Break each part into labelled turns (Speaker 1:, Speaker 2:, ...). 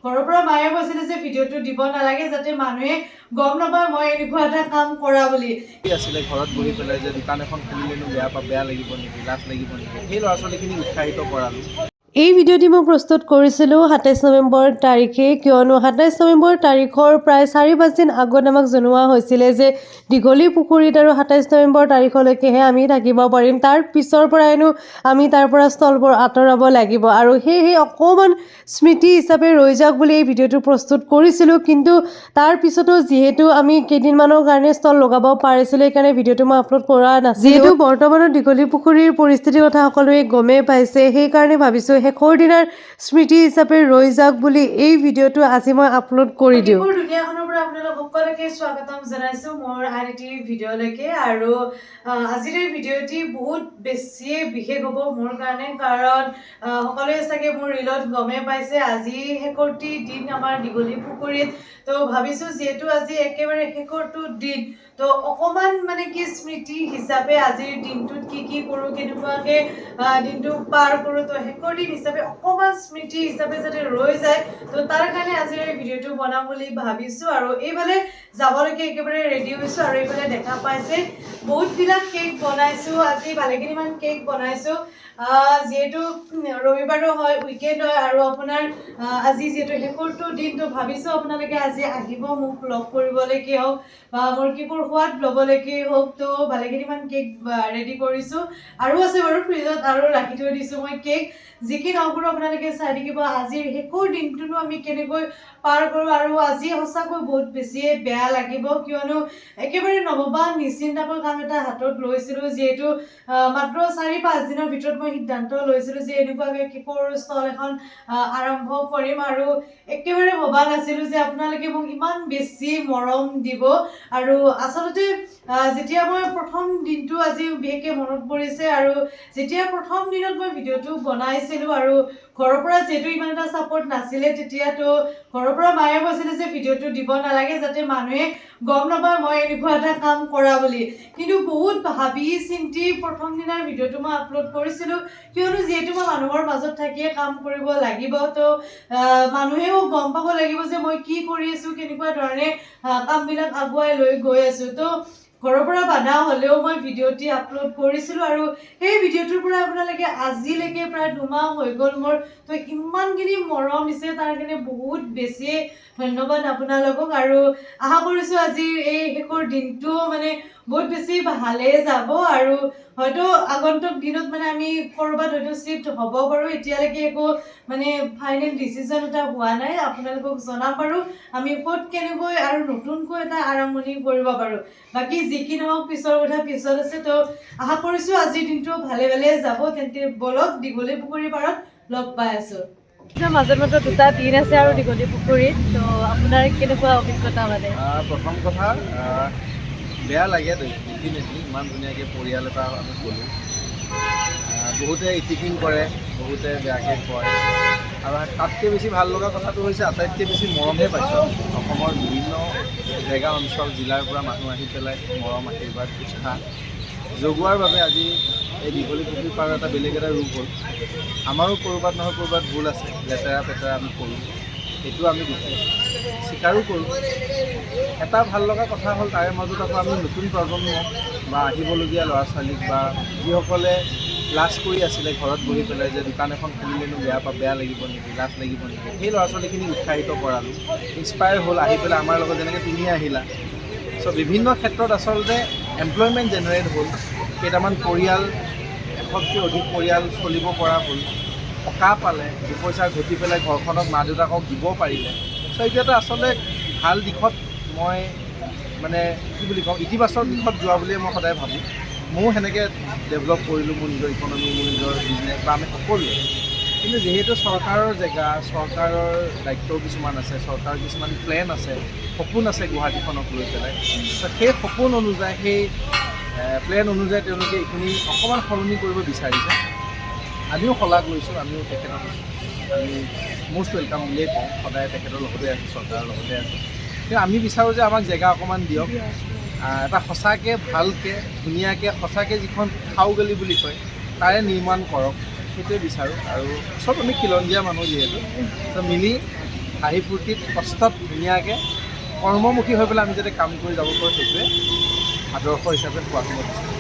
Speaker 1: ঘৰৰ পৰা মায়ে কৈছিলে যে ভিডিঅ'টো দিব নালাগে যাতে মানুহে গম নাপায় মই এনেকুৱা এটা কাম কৰা বুলি।
Speaker 2: আছিলে ঘৰত বহি পেলাই যে দোকান এখন খুলিলেনো বেয়া লাগিব নেকি, লাজ লাগিব নেকি, সেই ল'ৰা ছোৱালীখিনি উৎসাহিত কৰালোঁ।
Speaker 1: এই ভিডিঅ'টি মই প্ৰস্তুত কৰিছিলোঁ 27 নৱেম্বৰ তাৰিখে, কিয়নো 27 নৱেম্বৰ তাৰিখৰ প্ৰায় 4-5 দিন আগত আমাক জনোৱা হৈছিলে যে দীঘলী পুখুৰীত আৰু 27 নৱেম্বৰ তাৰিখলৈকেহে আমি থাকিব পাৰিম, তাৰ পিছৰ পৰাইনো আমি তাৰ পৰা স্থলবোৰ আঁতৰাব লাগিব আৰু সেয়েহে অকণমান স্মৃতি হিচাপে ৰৈ যাওক বুলি এই ভিডিঅ'টো প্ৰস্তুত কৰিছিলোঁ। কিন্তু তাৰ পিছতো যিহেতু আমি কেইদিনমানৰ কাৰণে স্থল লগাব পাৰিছিলোঁ, সেইকাৰণে ভিডিঅ'টো মই আপলোড কৰা নাছিলোঁ। যিহেতু বৰ্তমানৰ দীঘলী পুখুৰীৰ পৰিস্থিতিৰ কথা সকলোৱে গমেই পাইছে, সেইকাৰণে ভাবিছোঁ শেষৰ দিনাৰ স্মৃতি হিচাপে ৰৈ যাওক বুলি এই ভিডিঅ'টো আজি মই আপলোড কৰি দিওঁ। দুনিয়াখনৰ পৰা আপোনালোক সকলোকে স্বাগতম জনাইছোঁ মোৰ আন এটি ভিডিঅ'লৈকে। আৰু আজিৰ এই ভিডিঅ'টি বহুত বেছিয়ে বিশেষ হ'ব মোৰ কাৰণে, কাৰণ সকলোৱে চাগে মোৰ ৰিলত গমেই পাইছে আজি শেষৰটি দিন আমাৰ দীঘলী পুখুৰীত। তো ভাবিছোঁ যিহেতু আজি একেবাৰে শেষৰটো দিন, তো অকণমান মানে কি স্মৃতি হিচাপে আজিৰ দিনটোত কি কৰোঁ, কেনেকুৱাকৈ দিনটো পাৰ কৰোঁ, তো শেষৰ দিন হিচাপে অকণমান স্মৃতি হিচাপে যাতে ৰৈ যায়, তো তাৰ কাৰণে আজিৰ এই ভিডিঅ'টো বনাম বুলি ভাবিছোঁ। আৰু এইফালে যাবলৈকে একেবাৰে ৰেডি হৈছোঁ আৰু এইফালে দেখা পাইছে বহুতবিলাক কেক বনাইছোঁ, আজি ভালেখিনিমান কেক বনাইছোঁ। যিহেতু ৰবিবাৰো হয়, উইকেণ্ড হয় আৰু আপোনাৰ আজি যিহেতু শেষৰটো দিন, তো ভাবিছোঁ আপোনালোকে আজি আহিব মোক লগ কৰিবলৈকে হওক বা মোৰ কেকৰ সোৱাদ ল'বলৈকে হওক, তো ভালেখিনিমান কেক ৰেডি কৰিছোঁ আৰু আছে বাৰু ফ্ৰিজত আৰু ৰাখি থৈ দিছোঁ মই কেক। যি কি নহওক আপোনালোকে চাই থাকিব আজিৰ শেষৰ দিনটোনো আমি কেনেকৈ পাৰ কৰোঁ। আৰু আজি সঁচাকৈ বহুত বেছিয়ে বেয়া লাগিব, কিয়নো একেবাৰে নভবা নিশ্চিন্তাকৈ কাম এটা হাতত লৈছিলোঁ। যিহেতু মাত্ৰ 4-5 দিনৰ ভিতৰত মই সিদ্ধান্ত লৈছিলোঁ যে এনেকুৱাকৈ কেকৰ ষ্টল এখন আৰম্ভ কৰিম, আৰু একেবাৰে ভবা নাছিলোঁ যে আপোনালোকে মোক ইমান বেছি মৰম দিব। আৰু আচলতে যেতিয়া মই প্ৰথম দিনটো আজি বিশেষকৈ মনত পৰিছে, আৰু যেতিয়া প্ৰথম দিনত মই ভিডিঅ'টো বনাইছিলোঁ আৰু ঘৰৰ পৰা যিহেতু ইমান এটা ছাপোৰ্ট নাছিলে, তেতিয়াতো ঘৰৰ পৰা মায়ে কৈছিলে যে ভিডিঅ'টো দিব নালাগে যাতে মানুহে গম নাপায় মই এনেকুৱা এটা কাম কৰা বুলি। কিন্তু বহুত ভাবি চিন্তি প্ৰথম দিনাৰ ভিডিঅ'টো মই আপলোড কৰিছিলোঁ, কিয়নো যিহেতু মই মানুহৰ মাজত থাকিয়ে কাম কৰিব লাগিব, তো মানুহেও গম পাব লাগিব যে মই কি কৰি আছোঁ, কেনেকুৱা ধৰণে কামবিলাক আগুৱাই লৈ গৈ আছোঁ। তো ঘৰৰ পৰা বাধা হ'লেও মই ভিডিঅ'টি আপলোড কৰিছিলোঁ, আৰু সেই ভিডিঅ'টোৰ পৰা আপোনালোকে আজিলৈকে প্ৰায় 2 মাহ হৈ গ'ল মোৰ, তো ইমানখিনি মৰম দিছে তাৰ কাৰণে বহুত বেছিয়ে ধন্যবাদ আপোনালোকক। আৰু আশা কৰিছোঁ আজিৰ এই শেষৰ দিনটো মানে বহুত বেছি ভালে যাব, আৰু হয়তো আগন্তুক দিনত মানে আমি ক'ৰবাত হয়তো শ্বিফ্ট হ'ব পাৰোঁ। এতিয়ালৈকে একো মানে ফাইনেল ডিচিজন এটা হোৱা নাই, আপোনালোকক জনাম বাৰু আমি ক'ত কেনেকৈ আৰু নতুনকৈ এটা আৰম্ভণি কৰিব পাৰোঁ। বাকী যি কি নহওক পিছৰ কথা পিছত আছে, তো আশা কৰিছোঁ আজিৰ দিনটো ভালে যাব। তেন্তে বলক দীঘলী পুখুৰীৰ পাৰত লগ পাই আছোঁ। মাজত মাত্ৰ 2টা দিন আছে আৰু দীঘলী পুখুৰীত, তো আপোনাৰ কেনেকুৱা অভিজ্ঞতা? মানে
Speaker 2: প্ৰথম কথা বেয়া লাগে ডেফিনেটলি, ইমান ধুনীয়াকৈ পৰিয়াল এটা আমি গ'লোঁ। বহুতে ইটিকিং কৰে, বহুতে বেয়াকৈ কয়, আৰু তাতকৈ বেছি ভাল লগা কথাটো হৈছে আটাইতকৈ বেছি মৰমহে পাইছোঁ। অসমৰ বিভিন্ন জেগা অঞ্চল জিলাৰ পৰা মানুহ আহি পেলাই মৰম আশীৰ্বাদ উৎসাহ যোগোৱাৰ বাবে আজি এই দীঘলী পুখুৰী পাৰ এটা বেলেগ এটা ৰূপ হ'ল। আমাৰো ক'ৰবাত নহয় ক'ৰবাত ভুল আছে, লেতেৰা পেতেৰা আমি কৰোঁ, সেইটো আমি স্বীকাৰো কৰোঁ। এটা ভাল লগা কথা হ'ল তাৰে মাজত আকৌ আমি নতুন প্ৰজন্ম বা আহিবলগীয়া ল'ৰা ছোৱালীক বা যিসকলে লাজ কৰি আছিলে ঘৰত বহি পেলাই যে দোকান এখন খুলিলেনো বেয়া লাগিব নেকি, লাজ লাগিব নেকি, সেই ল'ৰা ছোৱালীখিনি উৎসাহিত কৰালোঁ, ইনস্পায়াৰ হ'ল আহি পেলাই আমাৰ লগত যেনেকৈ তুমি আহিলা। চ' বিভিন্ন ক্ষেত্ৰত আচলতে এমপ্লয়মেণ্ট জেনেৰেট হ'ল, কেইটামান পৰিয়াল 100তকৈ অধিক পৰিয়াল চলিব পৰা হ'ল, টকা পালে, দুপইচা ঘটি পেলাই ঘৰখনক মা দেউতাকক দিব পাৰিলে। চ' এইটো এটা আচলতে ভাল দিশত মই মানে কি বুলি কওঁ, ইতিবাচক দিশত যোৱা বুলিয়ে মই সদায় ভাবোঁ। ময়ো সেনেকৈ ডেভেলপ কৰিলোঁ মোৰ নিজৰ ইকনমি, মোৰ নিজৰ বিজনেছ বা আমি সকলোৱে। কিন্তু যিহেতু চৰকাৰৰ জেগা, চৰকাৰৰ দায়িত্বও কিছুমান আছে, চৰকাৰৰ কিছুমান প্লেন আছে, সপোন আছে গুৱাহাটীখনক লৈ পেলাই। সেই সপোন অনুযায়ী, সেই প্লেন অনুযায়ী তেওঁলোকে এইখিনি অকণমান সলনি কৰিব বিচাৰিছে। আমিও শলাগ লৈছোঁ, আমিও তেখেতক আমি মষ্ট ৱেলকাম বুলিয়ে কওঁ, সদায় তেখেতৰ লগতে আছোঁ, চৰকাৰৰ লগতে আছোঁ। কিন্তু আমি বিচাৰোঁ যে আমাক জেগা অকণমান দিয়ক, এটা সঁচাকৈ ভালকৈ ধুনীয়াকৈ সঁচাকৈ যিখন খাওগলি বুলি কয় তাৰে নিৰ্মাণ কৰক, সেইটোৱে বিচাৰোঁ। আৰু চব আমি খিলঞ্জীয়া মানুহ যিহেতু, তো মিলি হাঁহি ফূৰ্তিত কষ্টত ধুনীয়াকৈ কৰ্মমুখী হৈ পেলাই আমি যাতে কাম কৰি যাব পাৰোঁ সেইটোৱে আদৰ্শ হিচাপে পোৱাটো মই বিচাৰোঁ।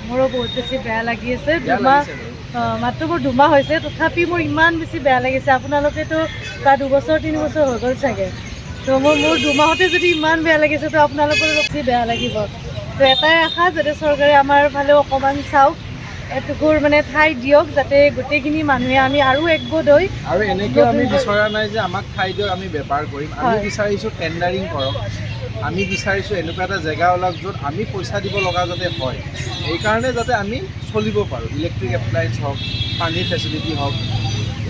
Speaker 3: মোৰো বহুত বেছি বেয়া লাগি আছে
Speaker 2: বেয়া লাগিছে বাৰু।
Speaker 3: মাত্ৰ মোৰ 2 মাহ হৈছে, তথাপি মোৰ ইমান বেছি বেয়া লাগিছে। আপোনালোকেতো প্ৰায় 2 বছৰ 3 বছৰ হৈ গ'ল চাগে, তো মোৰ 2 মাহতে যদি ইমান বেয়া লাগিছে তো আপোনালোকৰো বেছি বেয়া লাগিব। তো এটাই আশা যাতে চৰকাৰে আমাৰ ফালেও অকণমান চাওক, এটুকুৰ মানে ঠাই দিয়ক যাতে গোটেইখিনি মানুহে আমি আৰু একগোট হৈ
Speaker 2: আৰু এনেকৈও আমি বিচৰা নাই যে আমাক ঠাই দিয়ক আমি বেপাৰ কৰিম, আমি
Speaker 3: হয়।
Speaker 2: বিচাৰিছোঁ টেণ্ডাৰিং কৰক, আমি বিচাৰিছোঁ এনেকুৱা এটা জেগা ওলাওক য'ত আমি পইচা দিব লগা যাতে হয়, সেইকাৰণে যাতে আমি চলিব পাৰোঁ। ইলেক্ট্ৰিক এপ্লায়েন্স হওক, পানীৰ ফেচিলিটি হওক,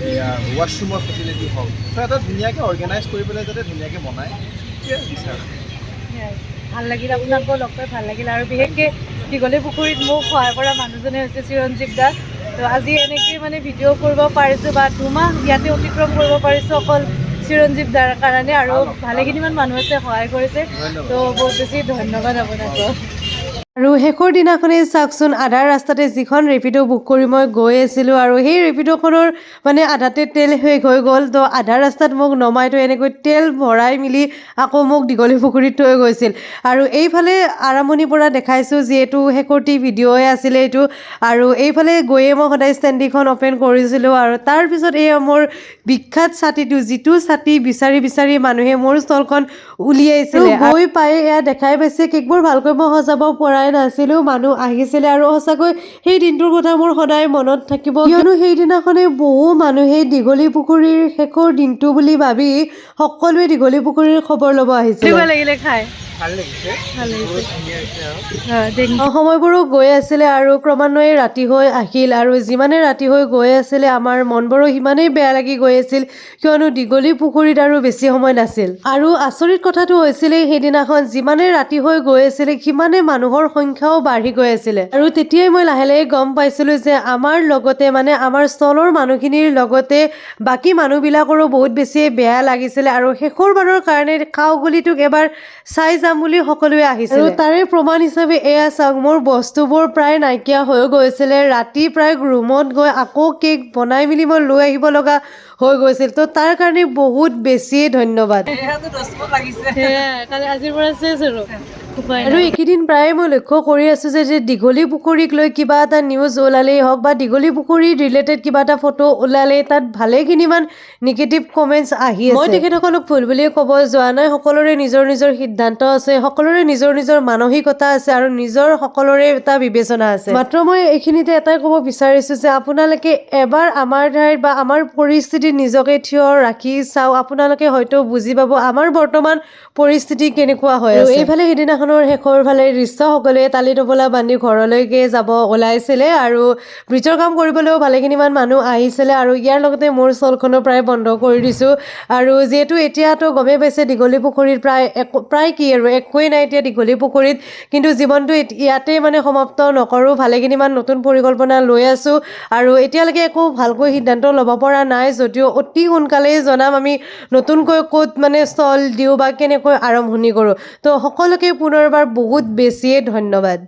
Speaker 2: এয়া ৱাছৰুমৰ ফেচিলিটি হওক, তো এটা ধুনীয়াকৈ অৰ্গেনাইজ কৰি পেলাই যাতে ধুনীয়াকৈ বনায় সেইটোৱে বিচাৰোঁ।
Speaker 3: ভাল লাগিল, আপোনালোকক লগ পাই ভাল লাগিল। আৰু বিশেষকৈ দীঘলী পুখুৰীত মোক সহায় কৰা মানুহজনে হৈছে চিৰঞ্জীৱ দা। তো আজি এনেকৈ মানে ভিডিঅ' কৰিব পাৰিছোঁ বা 2 মাহ ইয়াতে অতিক্ৰম কৰিব পাৰিছোঁ অকল চিৰঞ্জীৱ দাৰ কাৰণে, আৰু ভালেখিনিমান মানুহ আছে সহায় কৰিছে, তো বহুত বেছি ধন্যবাদ আপোনাক।
Speaker 1: আৰু শেষৰ দিনাখনেই চাওকচোন, আধা ৰাস্তাতে যিখন ৰেপিড' বুক কৰি মই গৈ আছিলোঁ আৰু সেই ৰেপিড'খনৰ মানে আধাতে তেল শেষ হৈ গ'ল, তো আধা ৰাস্তাত মোক নমাই থৈ এনেকৈ তেল ভৰাই মেলি আকৌ মোক দীঘলী পুখুৰীত থৈ গৈছিল। আৰু এইফালে আৰম্ভণিৰ পৰা দেখাইছোঁ, যিহেতু শেষৰটি ভিডিঅ'ই আছিলে এইটো, আৰু এইফালে গৈয়ে মই সদায় ষ্টেণ্ডিখন অ'পেন কৰিছিলোঁ। আৰু তাৰপিছত এই মোৰ বিখ্যাত ছাতিটো, যিটো ছাতি বিচাৰি বিচাৰি মানুহে মোৰ ষ্টলখন উলিয়াইছিলে, গৈ পাই এয়া দেখাই পাইছে কেকবোৰ ভালকৈ মই সজাব পৰাই নাছিলোঁ, মানুহ আহিছিলে। আৰু সঁচাকৈ সেই দিনটোৰ কথা মোৰ সদায় মনত থাকিব, কিয়নো সেইদিনাখনে বহু মানুহে দীঘলী পুখুৰীৰ শেষৰ দিনটো বুলি ভাবি সকলোৱে দীঘলী পুখুৰীৰ খবৰ ল'ব আহিছিল।
Speaker 3: কেনেকুৱা লাগিলে খাই?
Speaker 2: ভাল লাগিছে,
Speaker 3: ভাল লাগিছে।
Speaker 2: বহুত ধুনীয়া হৈছে আৰু
Speaker 1: সময়বোৰো গৈ আছিলে আৰু ক্ৰমান্বয়ে ৰাতি হৈ আহিল, আৰু যিমানে ৰাতি হৈ গৈ আছিলে আমাৰ মনবোৰো সিমানেই বেয়া লাগি গৈ আছিল, কিয়নো দীঘলী পুখুৰীত আৰু বেছি সময় নাছিল। আৰু আচৰিত কথাটো হৈছিলে, সেইদিনাখন যিমানে ৰাতি হৈ গৈ আছিলে সিমানে মানুহৰ সংখ্যাও বাঢ়ি গৈ আছিলে। আৰু তেতিয়াই মই লাহে লাহে গম পাইছিলোঁ যে আমাৰ লগতে মানে আমাৰ ষ্টলৰ মানুহখিনিৰ লগতে বাকী মানুহবিলাকৰো বহুত বেছি বেয়া লাগিছিলে, আৰু শেষৰবাৰৰ কাৰণে খাওগুলিটোক এবাৰ চাই যাম বুলি সকলোৱে আহিছিল। আৰু তাৰে প্ৰমাণ হিচাপে এয়া চাওক, মোৰ বস্তুবোৰ প্ৰায় নাইকিয়া হৈ গৈছিলে। ৰাতি প্ৰায় ৰুমত গৈ আকৌ কেক বনাই মেলি মই লৈ আহিব লগা হৈ গৈছিল, তো তাৰ কাৰণে বহুত বেছিয়ে ধন্যবাদ।
Speaker 3: কালি আজিৰ পৰা চেছ
Speaker 1: আৰু এইকেইদিন প্ৰায় মই লক্ষ্য কৰি আছোঁ যে দীঘলী পুখুৰীক লৈ কিবা এটা নিউজ ওলালেই হওক বা দীঘলী পুখুৰী ৰিলেটেড কিবা এটা ফটো ওলালেই তাত ভালেখিনিমান নিগেটিভ কমেণ্টছ আহি আছে। মই তেখেতসকলক ভুল বুলিয়ে ক'ব যোৱা নাই, সকলোৰে নিজৰ নিজৰ সিদ্ধান্ত আছে, সকলোৰে নিজৰ নিজৰ মানসিকতা আছে, আৰু নিজৰ সকলোৰে এটা বিবেচনা আছে। মাত্ৰ মই এইখিনিতে এটাই ক'ব বিচাৰিছোঁ যে আপোনালোকে এবাৰ আমাৰ ঠাইত বা আমাৰ পৰিস্থিতিত নিজকে থিয় ৰাখি চাওক, আপোনালোকে হয়তো বুজি পাব আমাৰ বৰ্তমান পৰিস্থিতি কেনেকুৱা হৈ আছে। এইফালে সিদিনাখনৰ শেষৰ ফালে দৃশ্য, সকলোৱে তালি টোপোলা বান্ধি ঘৰলৈকে যাব ওলাইছিলে, আৰু ব্ৰিজৰ কাম কৰিবলৈও ভালেখিনিমান মানুহ আহিছিলে, আৰু ইয়াৰ লগতে মোৰ ষ্টলখনো প্ৰায় বন্ধ কৰি দিছোঁ। আৰু যিহেতু এতিয়াতো গমেই পাইছে দীঘলী পুখুৰীত প্ৰায় কি আৰু একোৱেই নাই এতিয়া দীঘলী পুখুৰীত, কিন্তু জীৱনটো ইয়াতে মানে সমাপ্ত নকৰোঁ, ভালেখিনিমান নতুন পৰিকল্পনা লৈ আছোঁ, আৰু এতিয়ালৈকে একো ভালকৈ সিদ্ধান্ত ল'ব পৰা নাই, যদিও অতি সোনকালেই জনাম আমি নতুনকৈ ক'ত মানে ষ্টল দিওঁ বা কেনেকৈ আৰম্ভণি কৰোঁ। তো সকলোকে পুনৰবাৰ বহুত বেছিয়ে ধন্যবাদ।